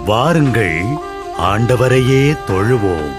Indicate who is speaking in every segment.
Speaker 1: வாருங்கள், ஆண்டவரையே தொழுவோம்.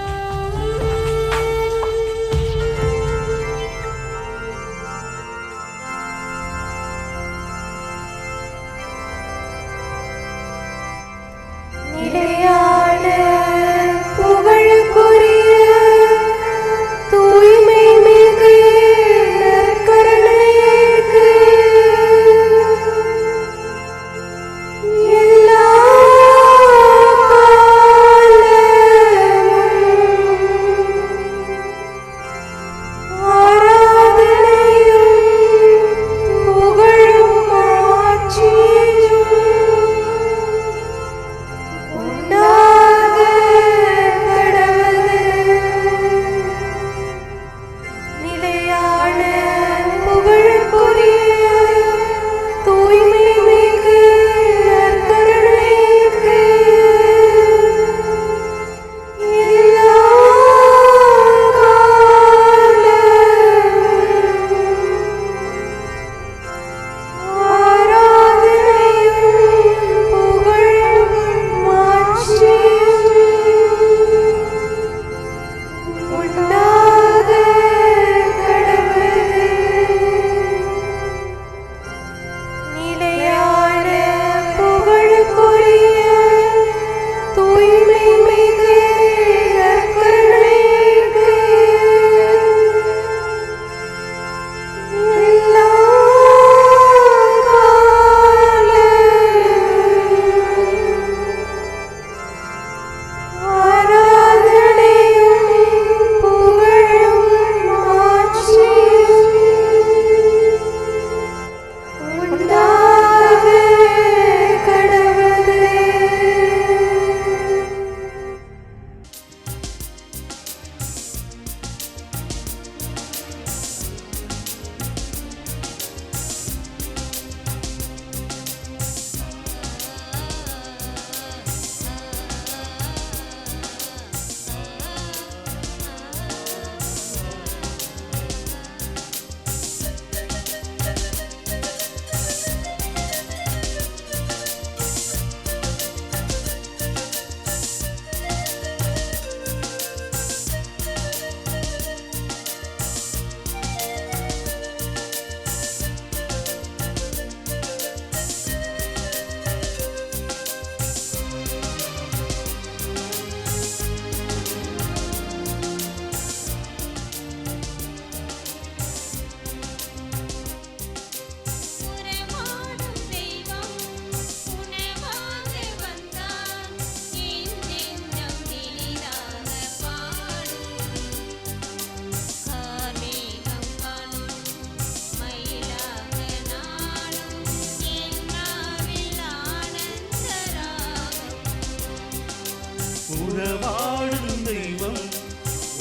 Speaker 2: உணவாடும் தெய்வம்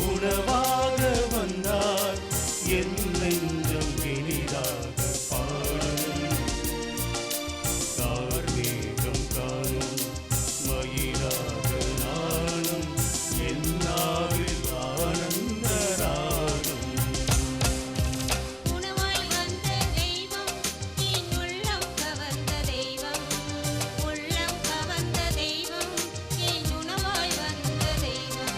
Speaker 2: உணவாக வந்தார், என் நெஞ்சம் இனிதாக பாடும். கார்மேகம் காணும் மயிலாக நானும், என் நாவில் ஆனந்த ராகம்.
Speaker 3: உணவாய் வந்த தெய்வம், என் உள்ளம் கவர்ந்த தெய்வம், உள்ளம் கவர்ந்த தெய்வம், என் உணவாய் வந்த தெய்வம்.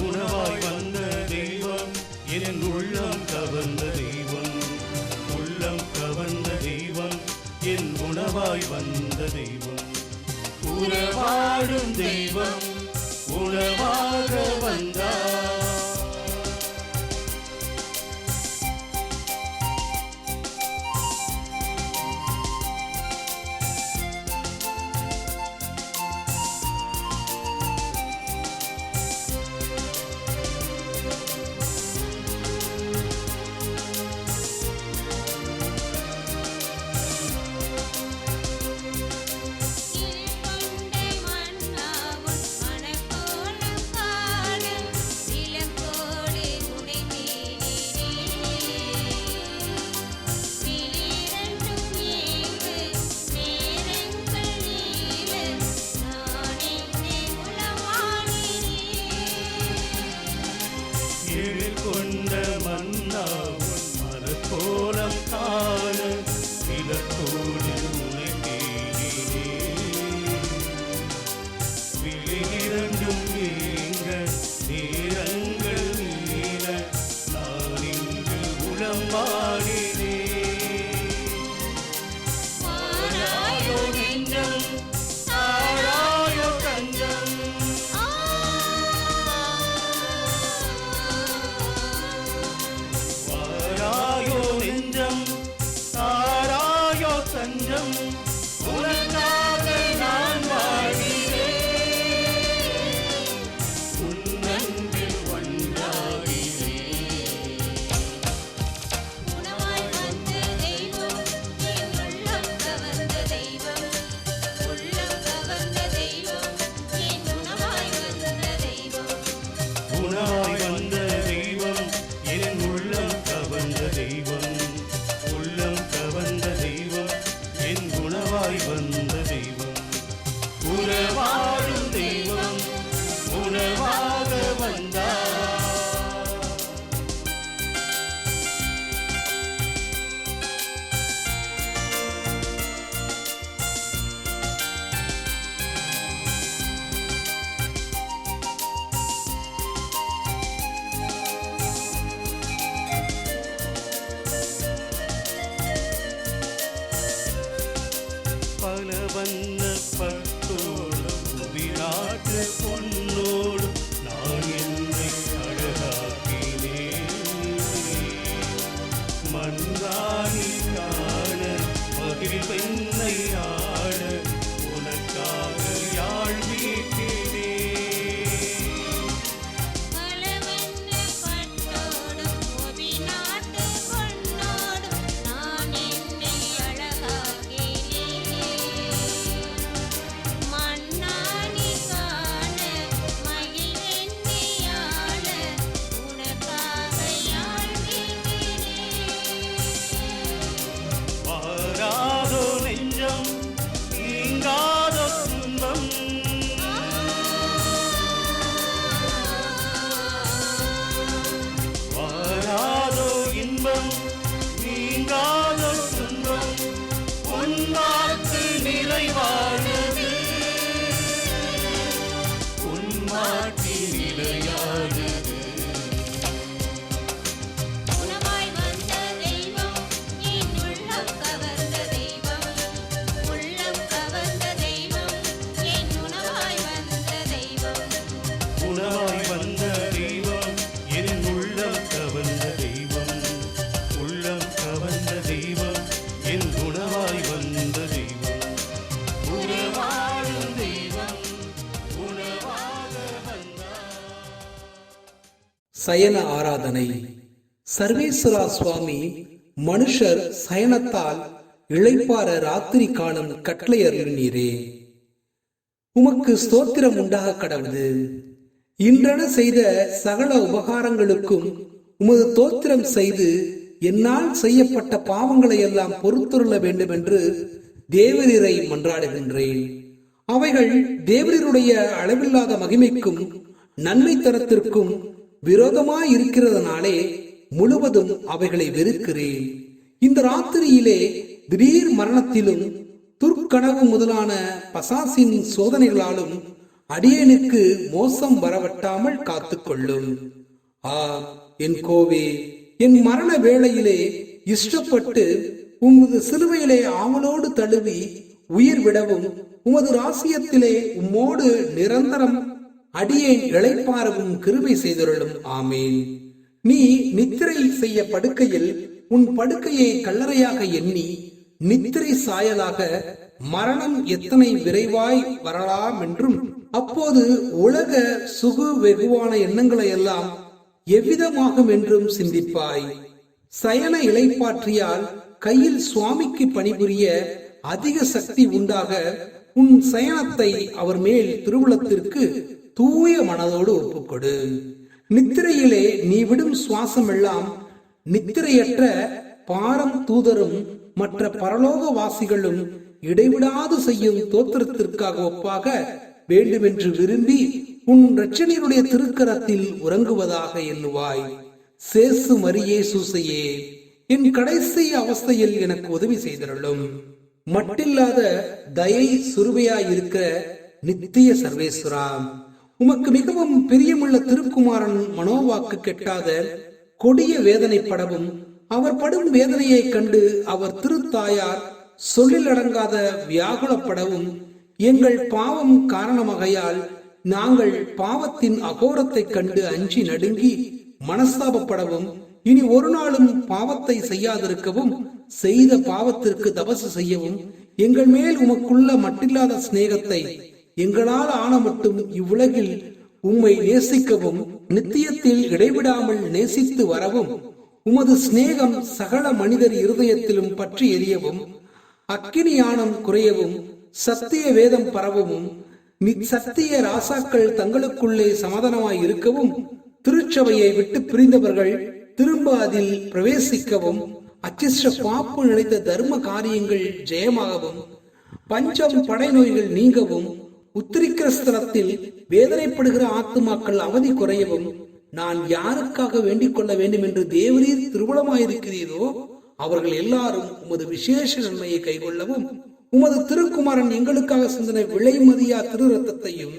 Speaker 2: உணவாய் வந்த தெய்வம், என் உள்ளம் கவர்ந்த தெய்வம், உள்ளம் கவர்ந்த தெய்வம், என் உணவாய் வந்த தெய்வம். உறவாடும் தெய்வம் உணவாக வந்தார்.
Speaker 3: இருகொண்டை மன்னாவும் மணக்கோலம் காணும்,
Speaker 2: பொன்னோடு நான் என்னை அழகாக்கினேன். மன்றாணி காண மகிழ் பெண்ணை ஆட உனக்காக யாழ் மீட்டினேன்.
Speaker 3: பலவண்ண பட்டோடும் ஒவி நாட்டு பொன்னோடும் நான் என்னை அழகாக்கினேன். மன்னானி காண மகிழெண்ணை ஆட உனக்காக யாழ் மீட்டினேன்.
Speaker 2: மாறாதோ நெஞ்சம் நீங்காதோ துன்பம். மாறாதோ இன்பம் நீங்காதோ துன்பம். உன் வாக்கு நிறைவானது, உன் மாட்சி நிலையானது.
Speaker 3: உணவாய் வந்த தெய்வம் என் உள்ளம் கவர்ந்த தெய்வம். உள்ளம் கவர்ந்த தெய்வம் என் உணவாய் வந்த தெய்வம்.
Speaker 2: உணவாய் வந்த தெய்வம் என் உள்ளம் கவர்ந்த தெய்வம். உள்ளம் கவர்ந்த தெய்வம் என் உணவாய் வந்த தெய்வம். உணவாழும் தெய்வம் உணவாக வந்தார்.
Speaker 4: சயன ஆராதனை. சர்வேஸ்வரா சுவாமி மனுஷர் சயனத்தால் இளைப்பார ராத்திரி காணும் கட்டளை அருளினீரே. உமக்கு ஸ்தோத்திரம் உண்டாக கடவுது. இன்றென செய்த சகல உபகாரங்களுக்கும் உமது தோத்திரம் செய்து என்னால் செய்யப்பட்ட பாவங்களை எல்லாம் பொறுத்துள்ள வேண்டும் என்று தேவரீரை மன்றாடுகின்றேன். அவைகள் தேவரீருடைய அளவில்லாத மகிமைக்கும் நன்மை தரத்திற்கும் விரோதமாய் இருக்கிறதுனாலே முழுவதும் அவைகளை வெறுக்கிறேன். இந்த ராத்திரியிலே திடீர் மரணத்திலும் துர்க்கனவு முதலான பசாசின் சோதனைகளாலும் அடியேனுக்கு மோசம் வரவட்டாமல் காத்துக்கொள்ளும். என் கோவே, என் மரண வேளையிலே இஷ்டப்பட்டு உமது சிலுவையிலே ஆவலோடு தழுவி உயிர் விடவும் உமது ராசியத்திலே உம்மோடு நிரந்தரம் அடியேன் இளைப்பாறவும் கிருபை செய்தருளும். ஆமேன். நீ நித்திரை செய்ய படுக்கையில் உன் படுக்கையை கல்லறையாக எண்ணி நித்திரை சாயலாக மரணம் எத்தனை விரைவாய் வரலாம் என்றும் அப்போது உலக சுகு வெகுவான எண்ணங்களை எல்லாம் எவ்விதமாகும் என்றும் சிந்திப்பாய். சயன இளைப்பாற்றியால் கையில் சுவாமிக்கு பணிபுரிய அதிக சக்தி உண்டாக உன் சயனத்தை அவர் மேல் திருவுளத்திற்கு தூய மனதோடு ஒப்புக்கொடு. நித்திரையிலே நீ விடும் சுவாசம் எல்லாம் நித்திரையற்ற பாரம் தூதரும் மற்ற பரலோக வாசிகளும் இடைவிடாது செய்யும் தோத்திரத்திற்காக ஒப்பாக வேண்டுமென்று விரும்பி உன் இரட்சணியருடைய திருக்கரத்தில் உறங்குவதாக எண்ணுவாய். சேசு மரியே சூசையே, என் கடைசி அவஸ்தையில் எனக்கு உதவி செய்தருளும். மட்டில்லாத தயை சுருவையாயிருக்க நித்திய சர்வேஸ்வரா, உமக்கு மிகவும் பிரியமுள்ள திருக்குமாரன் மனோவாக்கு கெட்டாத கொடிய வேதனைப்படவும் அவர் படும் வேதனையை கண்டு அவர் திருத்தாயார் சொல்லிலடங்காத வியாகுலப்படவும் எங்கள் பாவம் காரணமாகையால் நாங்கள் பாவத்தின் அகோரத்தை கண்டு அஞ்சி நடுங்கி மனஸ்தாபப்படவும் இனி ஒரு நாளும் பாவத்தை செய்யாதிருக்கவும் செய்த பாவத்திற்கு தபசு செய்யவும் எங்கள் மேல் உமக்குள்ள மட்டில்லாத சிநேகத்தை எங்களால் ஆன மட்டும் இவ்வுலகில் உம்மை நேசிக்கவும் நித்தியத்தில் இடைவிடாமல் நேசித்து வரவும் உமது சிநேகம் சகல மனிதர் இருதயத்திலும் பற்றி எரியவும் அக்கினியானம் குறையவும் சத்திய வேதம் பரவவும் சத்திய ராசாக்கள் தங்களுக்குள்ளே சமாதானமாய் இருக்கவும் திருச்சபையை விட்டு பிரிந்தவர்கள் திரும்ப அதில் பிரவேசிக்கவும் அச்சிஷ்ட பாப்பு நினைத்த தர்ம காரியங்கள் ஜெயமாகவும் பஞ்சம் படை நோய்கள் நீங்கவும் உத்திரிக்கிற ஸ்தலத்தில் வேதனைப்படுகிற ஆத்துமாக்கள் அவதி குறையவும் நான் யாருக்காக வேண்டிக் கொள்ள வேண்டும் என்று தேவரீர் திருவுளமாயிருக்கிறீரோ அவர்கள் எல்லாரும் உமது விசேஷ நன்மையை கைகொள்ளவும் உமது திருக்குமாரன் எங்களுக்காக சிந்தனை விலை மதியா திரு ரத்தத்தையும்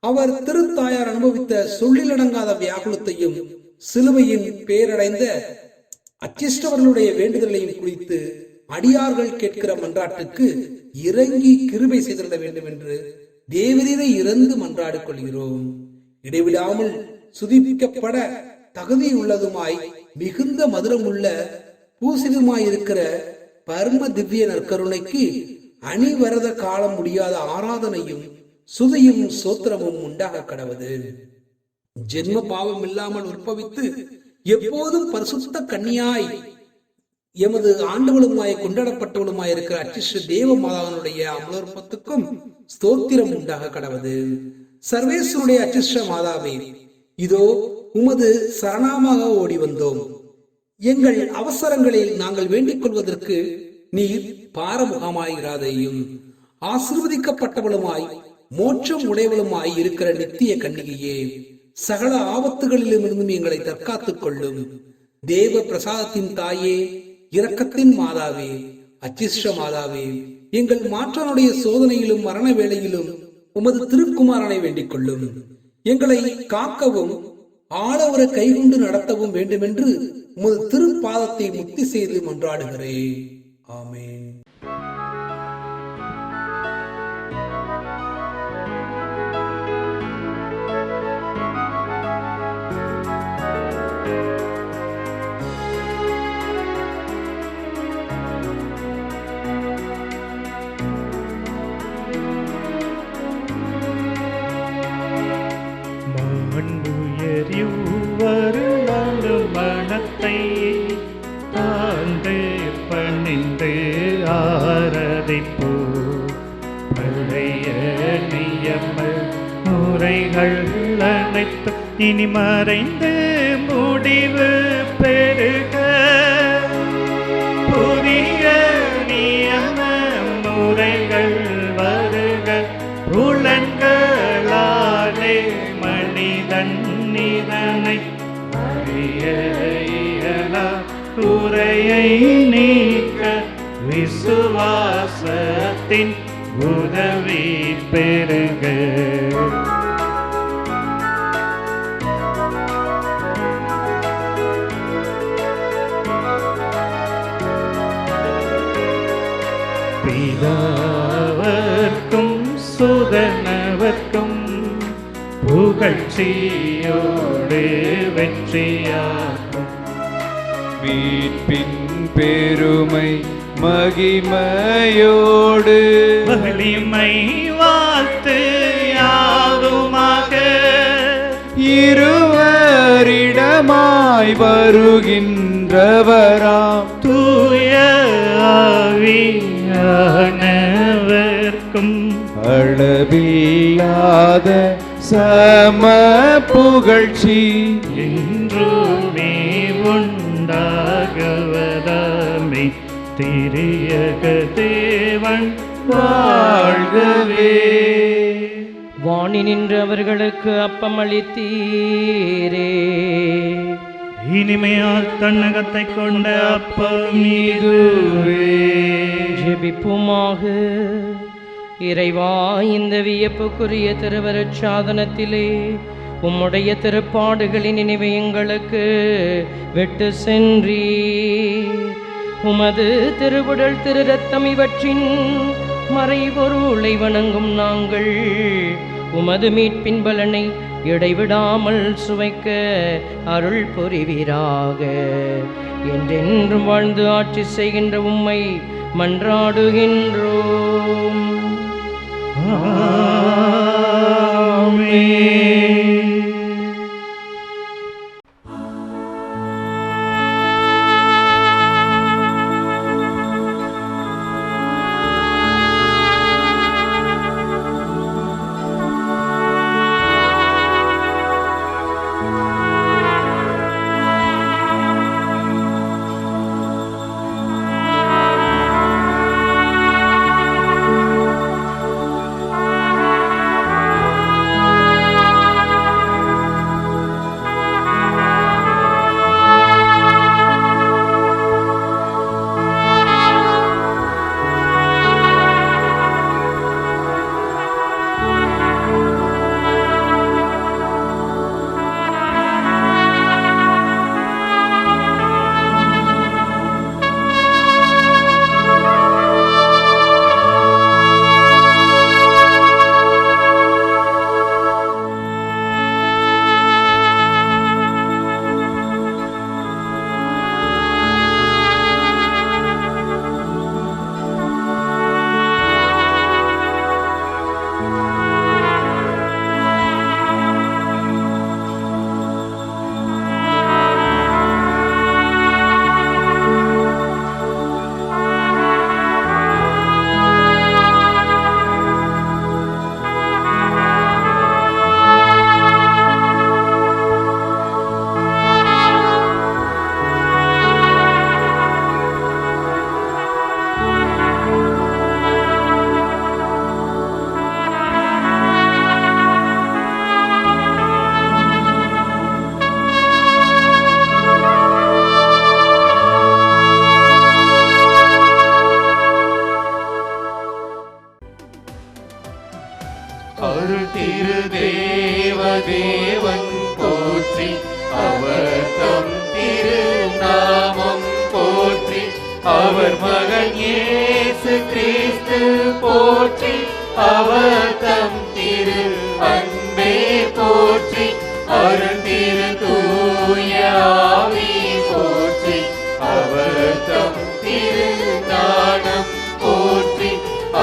Speaker 4: அவர் திருத்தாயார் அனுபவித்த சொல்லிலடங்காத வியாகுலத்தையும் சிலுவையின் பேரடைந்த அச்சிஷ்டவர்களுடைய வேண்டுதலையும் குறித்து அடியார்கள் கேட்கிற மன்றாட்டுக்கு இறங்கி கிருபை செய்திட வேண்டும் என்று தேவரீரை இறந்து மன்றாடிக் கொள்கிறோம். இடைவிடாமல் சுதிப்பிக்கப்பட தகுதியுள்ளதுமாய் மிகுந்த மதுரமுள்ள பூசிதுமாயிருக்கிற பரம திவ்ய நற்கருணைக்கு அணிவரத காலம் முடியாத ஆராதனையும் சுதியும் சோத்திரமும் உண்டாக கடவது. ஜென்ம பாவம் இல்லாமல் உற்பவித்து எப்போதும் பரிசுத்த கன்னியாய் எமது ஆண்டவளுமாய் கொண்டாடப்பட்டவளுமாய் இருக்கிற அச்சிஷ்ட தேவ மாதாவனுடைய அமலோற்பத்துக்கும் ஸ்தோத்திரம் உண்டாக கடவது. சர்வேஸ்வருடைய அச்சிஷ்ட மாதாவே, இதோ உமது சரணாமாக ஓடி வந்தோம். எங்கள் அவசரங்களில் நாங்கள் வேண்டிக் கொள்வதற்கு நீர் பாரமுகமாயிராதையும். ஆசீர்வதிக்கப்பட்டவளுமாய் மோட்சம் உடையவளுமாய் இருக்கிற நித்திய கன்னிகையே, சகல ஆபத்துகளிலுமிருந்தும் எங்களை தற்காத்துக் கொள்ளும். தேவ பிரசாதத்தின் தாயே, இரக்கத்தின் மாதாவே, அச்சிஷ்ட மாதாவே, எங்கள் மாற்றனுடைய சோதனையிலும் மரண வேளையிலும் உமது திருக்குமாரனை வேண்டிக் கொள்ளும். எங்களை காக்கவும் ஆளவர கைகொண்டு நடத்தவும் வேண்டுமென்று உமது திருப்பாதத்தை முக்தி செய்து மன்றாடுகிறேன். ஆமென்.
Speaker 2: மனத்தை தாழ்ந்து பணிந்து ஆராதிப்போ. பழைய நியம முறைகள் அனைத்து இனி மறைந்து முடிவு பெருக. புதிய நியம முறைகள் வருக. புலன்களாலே மனிதன் இதனை அறிய இயலா. குறையை நீக்க விசுவாசத்தின் உதவி பெருக. பிதாவர்க்கும் சுதனவர்க்கும் புகழ்ச்சியோடு வெற்றியாகும்.
Speaker 5: மீட்பின் பெருமை மகிமையோடு
Speaker 2: வலிமை வாழ்த்து யாவுமாக.
Speaker 5: இருவரிடமாய் வருகின்றவராம்
Speaker 2: தூய ஆவியானவர்க்கும்
Speaker 5: அளவில்லாத சம புகழ்ச்சி
Speaker 2: என்றுமே உண்டாகவதாமே. திரியக தேவன் வாழ்கவே.
Speaker 6: வாணி நின்று அவர்களுக்கு அப்பம் அளித்தீரே.
Speaker 2: இனிமையால் தன்னகத்தை கொண்ட அப்பம் இதுவே.
Speaker 6: ஜெபிப்புமாக. இறைவா, இந்த வியப்புக்குரிய திருவருட் சாதனத்திலே உம்முடைய திருப்பாடுகளின் நினைவை எங்களுக்கு விட்டு சென்றீர். உமது திருவுடல் திரு ரத்தம் இவற்றின் மறைபொருளை வணங்கும் நாங்கள் உமது மீட்பின் பலனை இடைவிடாமல் சுவைக்க அருள் புரிவீராக. என்றென்றும் வாழ்ந்து ஆட்சி செய்கின்ற உம்மை மன்றாடுகின்றோம்.
Speaker 5: அருள் திரு தேவன் போற்றி, அவர் தம் திரு நாமம் போற்றி, அவர் மகன் இயேசு கிறிஸ்து போற்றி, அவர் தம் திரு அன்பே போற்றி, அருள் திரு தூய ஆவி போற்றி, அவர் தம் திரு ஞானம் போற்றி,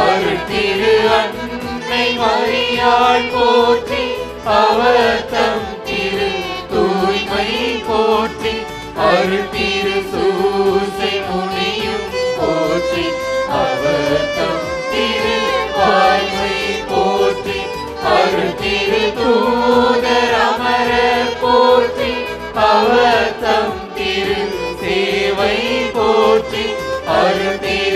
Speaker 5: அருள் திரு அன்னை மரியாள் போற்றி, அவர் தம் திரு தூய்மை போற்றி, அருள் திரு சூசை முனியும் போற்றி, அவர் தம் திரு வாய்மை போற்றி, அருள் திரு தூதர் அமர போற்றி, அவர் தம் திரு சேவை போற்றி, அருள் திரு